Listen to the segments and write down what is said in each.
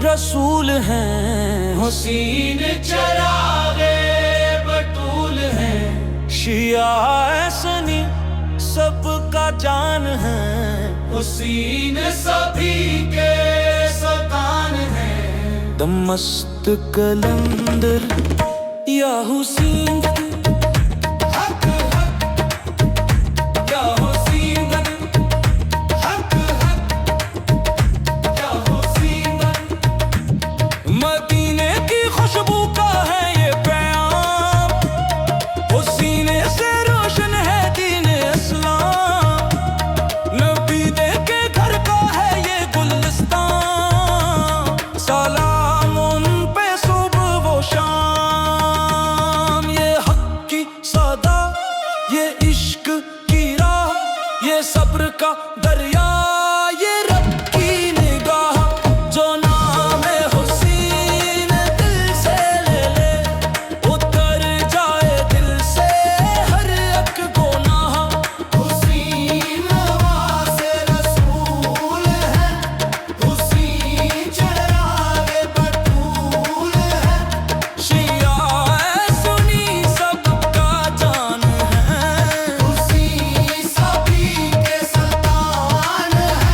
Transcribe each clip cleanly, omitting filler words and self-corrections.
रसूल हैं, हुसैन चरागे बतूल हैं। शिया सनी सबका जान है, हुसैन सभी के सतान हैं। दमस्त कलंदर या हुसैन मदीने की खुशबू का है ये पैगाम, हुसैन से रोशन है दीन इस्लाम। नबी के घर का है ये गुलिस्तान, सलाम उन पे सुबह वो शाम। ये हक की सदा, ये इश्क की राह, ये सब्र का दरिया, ये रब की निगाह। जो नाम है हुसैन दिल से ले ले, उतर जाए दिल से हर एक गुनाह। हुसैन नवाज़े रसूल है, हुसैन चरागे बतूल है। शिया सुनी सबका जान है, हुसैन सभी के सतान है।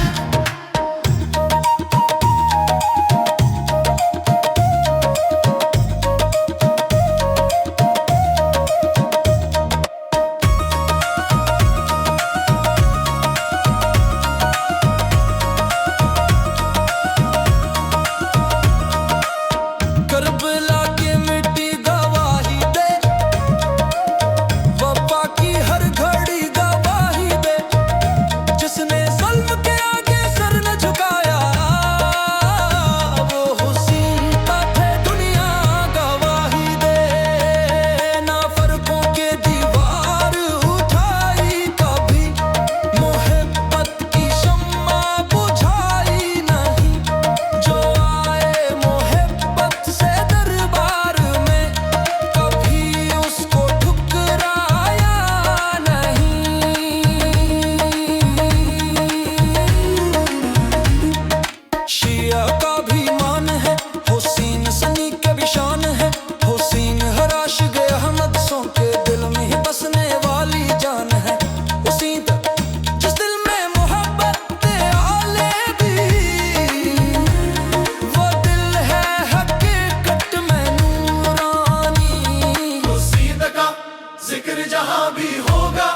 करबला की मिट्टी गवाही दे, वफा की हर घड़ी गवाही दे। जिसने ज़ुल्म के आगे सर न झुकाया, वो हुसैन का है दुनिया गवाही दे। ना फर्कों के दीवार उठाई कभी, मोहब्बत की शम्मा बुझाई नहीं। जो आए मोहब्बत से दरबार में, कभी उसको ठुकराया नहीं। शिया का भी मान है, हुसैन सनी के भी शान है। हुसैन हर आशिक़ अहमद सो के दिल में ही बसने वाली जान है। हुसैन तक जिस दिल में मोहब्बत आले दी, वो दिल है हकीकत में नूरानी। हुसैन का जिक्र जहां भी होगा,